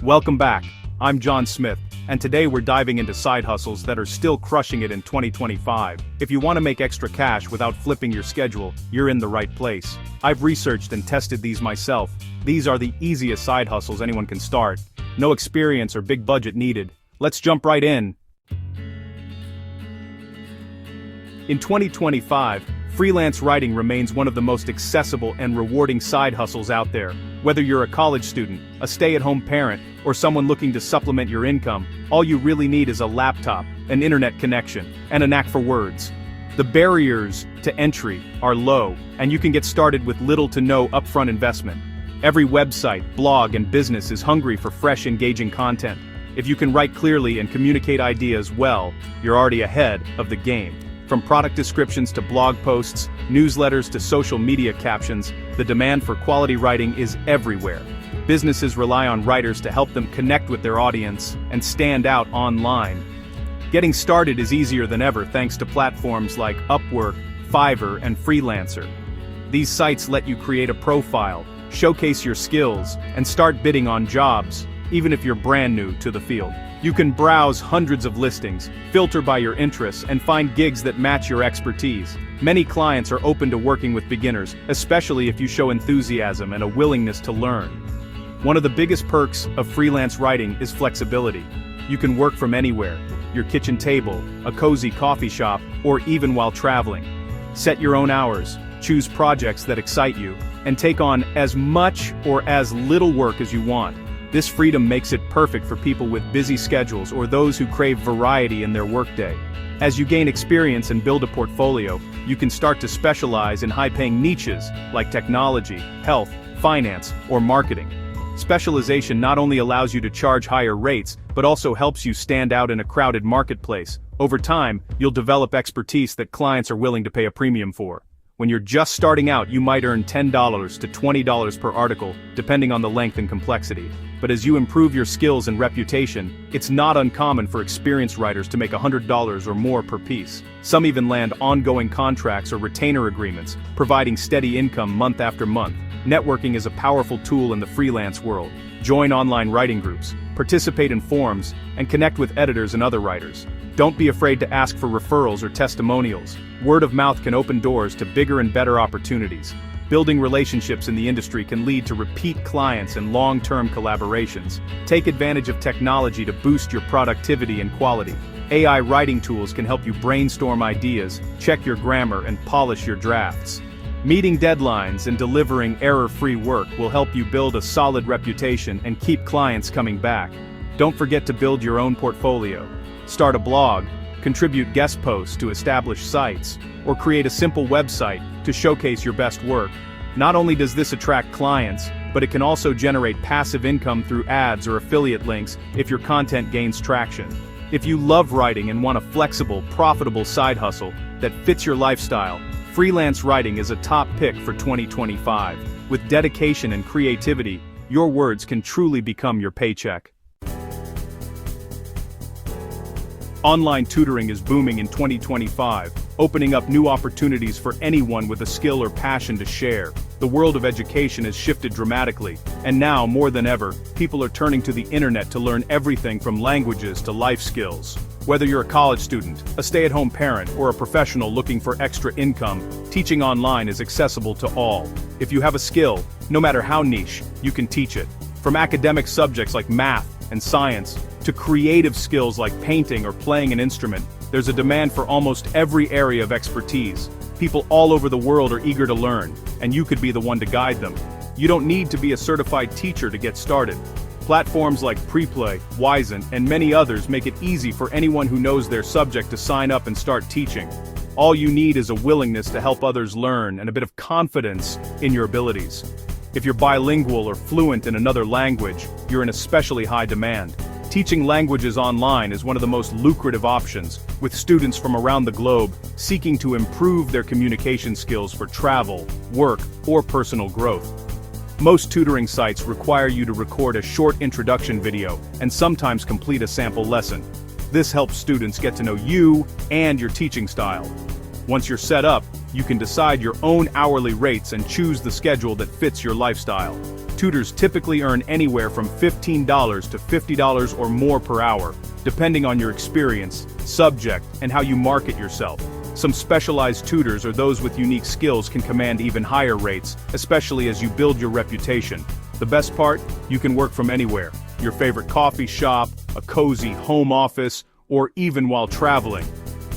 Welcome back. I'm John Smith, and today we're diving into side hustles that are still crushing it in 2025. If you want to make extra cash without flipping your schedule, you're in the right place. I've researched and tested these myself. These are the easiest side hustles anyone can start. No experience or big budget needed. Let's jump right in. In 2025, freelance writing remains one of the most accessible and rewarding side hustles out there. Whether you're a college student, a stay-at-home parent, or someone looking to supplement your income, all you really need is a laptop, an internet connection, and a knack for words. The barriers to entry are low, and you can get started with little to no upfront investment. Every website, blog, and business is hungry for fresh, engaging content. If you can write clearly and communicate ideas well, you're already ahead of the game. From product descriptions to blog posts, newsletters to social media captions, the demand for quality writing is everywhere. Businesses rely on writers to help them connect with their audience and stand out online. Getting started is easier than ever thanks to platforms like Upwork, Fiverr, and Freelancer. These sites let you create a profile, showcase your skills, and start bidding on jobs, even if you're brand new to the field. You can browse hundreds of listings, filter by your interests, and find gigs that match your expertise. Many clients are open to working with beginners, especially if you show enthusiasm and a willingness to learn. One of the biggest perks of freelance writing is flexibility. You can work from anywhere, your kitchen table, a cozy coffee shop, or even while traveling. Set your own hours, choose projects that excite you, and take on as much or as little work as you want. This freedom makes it perfect for people with busy schedules or those who crave variety in their workday. As you gain experience and build a portfolio, you can start to specialize in high-paying niches like technology, health, finance, or marketing. Specialization not only allows you to charge higher rates, but also helps you stand out in a crowded marketplace. Over time, you'll develop expertise that clients are willing to pay a premium for. When you're just starting out, you might earn $10 to $20 per article, depending on the length and complexity. But as you improve your skills and reputation, it's not uncommon for experienced writers to make $100 or more per piece. Some even land ongoing contracts or retainer agreements, providing steady income month after month. Networking is a powerful tool in the freelance world. Join online writing groups, participate in forums, and connect with editors and other writers. Don't be afraid to ask for referrals or testimonials. Word of mouth can open doors to bigger and better opportunities. Building relationships in the industry can lead to repeat clients and long-term collaborations. Take advantage of technology to boost your productivity and quality. AI writing tools can help you brainstorm ideas, check your grammar, and polish your drafts. Meeting deadlines and delivering error-free work will help you build a solid reputation and keep clients coming back. Don't forget to build your own portfolio. Start a blog, contribute guest posts to established sites, or create a simple website to showcase your best work. Not only does this attract clients, but it can also generate passive income through ads or affiliate links if your content gains traction. If you love writing and want a flexible, profitable side hustle that fits your lifestyle, freelance writing is a top pick for 2025. With dedication and creativity, your words can truly become your paycheck. Online tutoring is booming in 2025, opening up new opportunities for anyone with a skill or passion to share. The world of education has shifted dramatically, and now, more than ever, people are turning to the internet to learn everything from languages to life skills. Whether you're a college student, a stay-at-home parent, or a professional looking for extra income, teaching online is accessible to all. If you have a skill, no matter how niche, you can teach it. From academic subjects like math and science, to creative skills like painting or playing an instrument, there's a demand for almost every area of expertise. People all over the world are eager to learn, and you could be the one to guide them. You don't need to be a certified teacher to get started. Platforms like Preplay, Wizen, and many others make it easy for anyone who knows their subject to sign up and start teaching. All you need is a willingness to help others learn and a bit of confidence in your abilities. If you're bilingual or fluent in another language, you're in especially high demand. Teaching languages online is one of the most lucrative options, with students from around the globe seeking to improve their communication skills for travel, work, or personal growth. Most tutoring sites require you to record a short introduction video and sometimes complete a sample lesson. This helps students get to know you and your teaching style. Once you're set up, you can decide your own hourly rates and choose the schedule that fits your lifestyle. Tutors typically earn anywhere from $15 to $50 or more per hour, depending on your experience, subject, and how you market yourself. Some specialized tutors or those with unique skills can command even higher rates, especially as you build your reputation. The best part? You can work from anywhere. Your favorite coffee shop, a cozy home office, or even while traveling.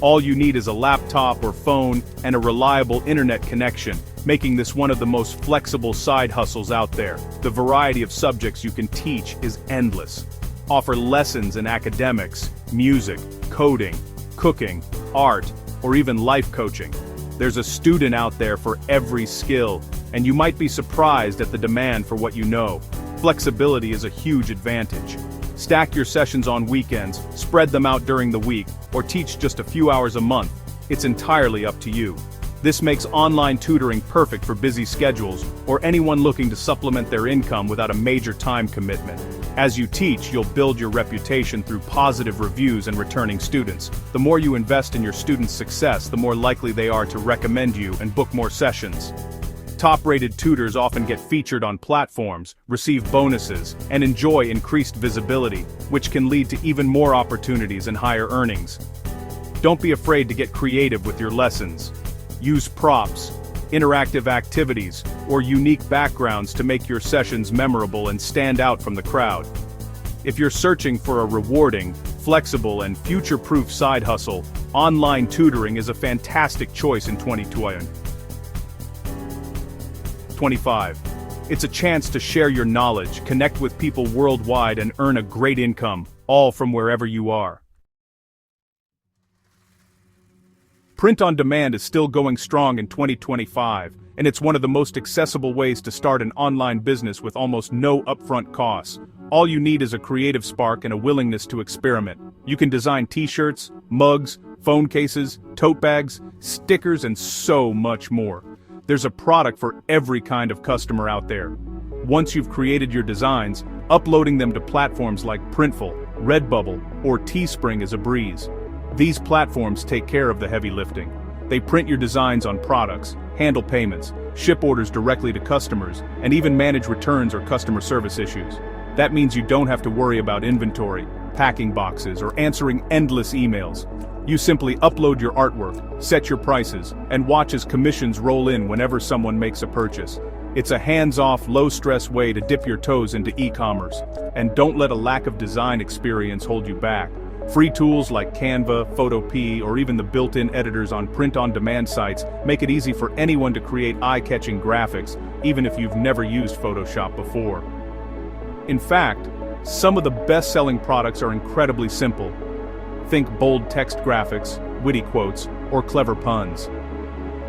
All you need is a laptop or phone and a reliable internet connection, making this one of the most flexible side hustles out there. The variety of subjects you can teach is endless. Offer lessons in academics, music, coding, cooking, art, or even life coaching. There's a student out there for every skill, and you might be surprised at the demand for what you know. Flexibility is a huge advantage. Stack your sessions on weekends, spread them out during the week, or teach just a few hours a month. It's entirely up to you. This makes online tutoring perfect for busy schedules or anyone looking to supplement their income without a major time commitment. As you teach, you'll build your reputation through positive reviews and returning students. The more you invest in your students' success, the more likely they are to recommend you and book more sessions. Top-rated tutors often get featured on platforms, receive bonuses, and enjoy increased visibility, which can lead to even more opportunities and higher earnings. Don't be afraid to get creative with your lessons. Use props, interactive activities, or unique backgrounds to make your sessions memorable and stand out from the crowd. If you're searching for a rewarding, flexible, and future-proof side hustle, online tutoring is a fantastic choice in 2025. It's a chance to share your knowledge, connect with people worldwide, and earn a great income, all from wherever you are. Print on demand is still going strong in 2025, and it's one of the most accessible ways to start an online business with almost no upfront costs. All you need is a creative spark and a willingness to experiment. You can design t-shirts, mugs, phone cases, tote bags, stickers, and so much more. There's a product for every kind of customer out there. Once you've created your designs, uploading them to platforms like Printful, Redbubble, or Teespring is a breeze. These platforms take care of the heavy lifting. They print your designs on products, handle payments, ship orders directly to customers, and even manage returns or customer service issues. That means you don't have to worry about inventory, packing boxes, or answering endless emails. You simply upload your artwork, set your prices, and watch as commissions roll in whenever someone makes a purchase. It's a hands-off, low-stress way to dip your toes into e-commerce. And don't let a lack of design experience hold you back. Free tools like Canva, Photopea, or even the built-in editors on print-on-demand sites make it easy for anyone to create eye-catching graphics, even if you've never used Photoshop before. In fact, some of the best-selling products are incredibly simple. Think bold text graphics, witty quotes, or clever puns.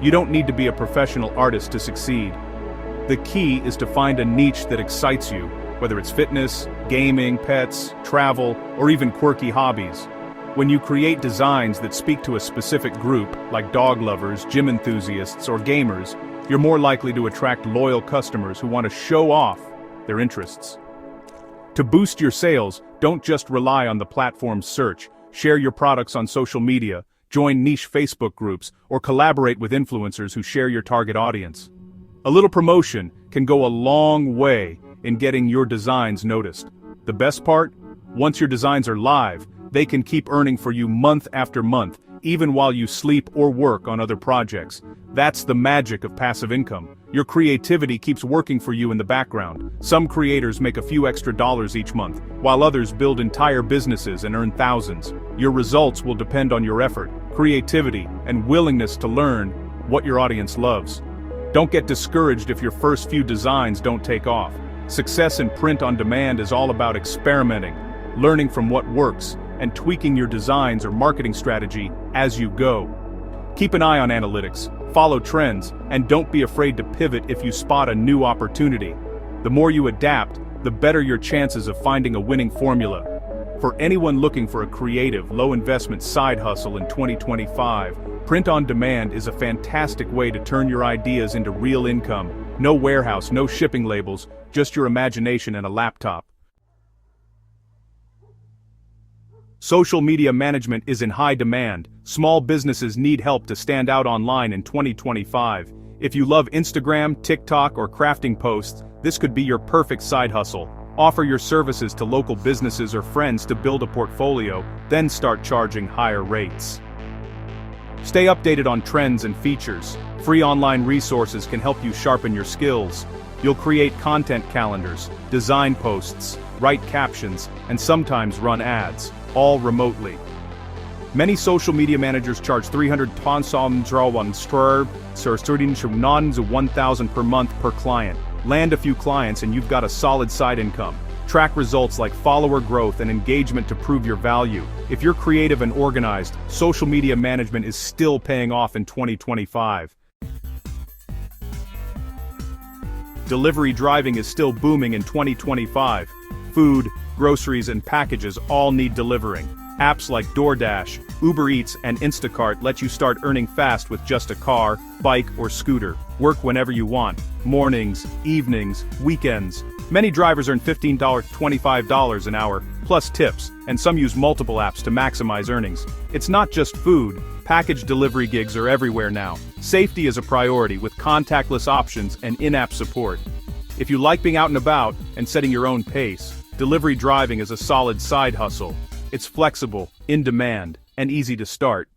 You don't need to be a professional artist to succeed. The key is to find a niche that excites you, whether it's fitness, gaming, pets, travel, or even quirky hobbies. When you create designs that speak to a specific group, like dog lovers, gym enthusiasts, or gamers, you're more likely to attract loyal customers who want to show off their interests. To boost your sales, don't just rely on the platform's search. Share your products on social media, join niche Facebook groups, or collaborate with influencers who share your target audience. A little promotion can go a long way in getting your designs noticed. The best part? Once your designs are live, they can keep earning for you month after month, even while you sleep or work on other projects. That's the magic of passive income. Your creativity keeps working for you in the background. Some creators make a few extra dollars each month, while others build entire businesses and earn thousands. Your results will depend on your effort, creativity, and willingness to learn what your audience loves. Don't get discouraged if your first few designs don't take off. Success in print on demand is all about experimenting, learning from what works, and tweaking your designs or marketing strategy as you go. Keep an eye on analytics, follow trends, and don't be afraid to pivot if you spot a new opportunity. The more you adapt, the better your chances of finding a winning formula. For anyone looking for a creative, low-investment side hustle in 2025, print on demand is a fantastic way to turn your ideas into real income. No warehouse, no shipping labels, just your imagination and a laptop. Social media management is in high demand. Small businesses need help to stand out online in 2025. If you love Instagram, TikTok, or crafting posts, this could be your perfect side hustle. Offer your services to local businesses or friends to build a portfolio, then start charging higher rates. Stay updated on trends and features. Free online resources can help you sharpen your skills. You'll create content calendars, design posts, write captions, and sometimes run ads, all remotely. Many social media managers charge 300 $1,000 per month per client. Land a few clients and you've got a solid side income. Track results like follower growth and engagement to prove your value. If you're creative and organized, social media management is still paying off in 2025. Delivery driving is still booming in 2025. Food, groceries, and packages all need delivering. Apps like DoorDash, Uber Eats, and Instacart let you start earning fast with just a car, bike, or scooter. Work whenever you want. Mornings, evenings, weekends. Many drivers earn $15 to $25 an hour, plus tips, and some use multiple apps to maximize earnings. It's not just food. Package delivery gigs are everywhere now. Safety is a priority with contactless options and in-app support. If you like being out and about and setting your own pace, delivery driving is a solid side hustle. It's flexible, in demand, and easy to start.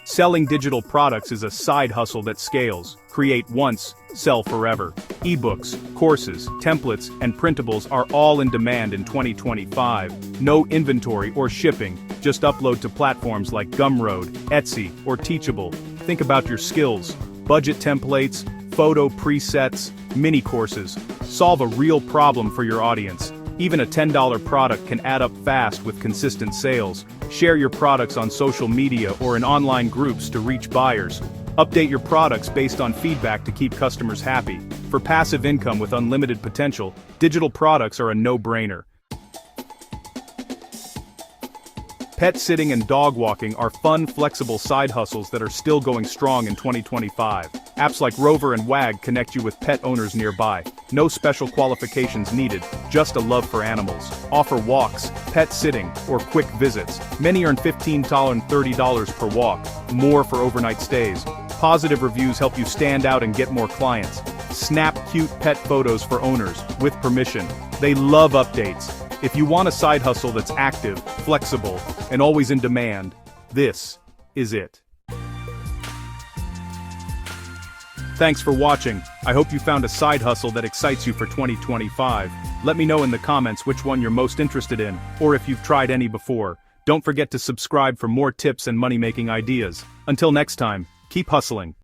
Selling digital products is a side hustle that scales. Create once, sell forever. Ebooks, courses, templates, and printables are all in demand in 2025. No inventory or shipping, just upload to platforms like Gumroad, Etsy, or Teachable. Think about your skills. Budget templates, photo presets, mini courses. Solve a real problem for your audience. Even a $10 product can add up fast with consistent sales. Share your products on social media or in online groups to reach buyers. Update your products based on feedback to keep customers happy. For passive income with unlimited potential, digital products are a no-brainer. Pet sitting and dog walking are fun, flexible side hustles that are still going strong in 2025. Apps like Rover and Wag connect you with pet owners nearby. No special qualifications needed, just a love for animals. Offer walks, pet sitting, or quick visits. Many earn $15 and $30 per walk, more for overnight stays. Positive reviews help you stand out and get more clients. Snap cute pet photos for owners, with permission. They love updates. If you want a side hustle that's active, flexible, and always in demand, this is it. Thanks for watching. I hope you found a side hustle that excites you for 2025. Let me know in the comments which one you're most interested in, or if you've tried any before. Don't forget to subscribe for more tips and money-making ideas. Until next time, keep hustling.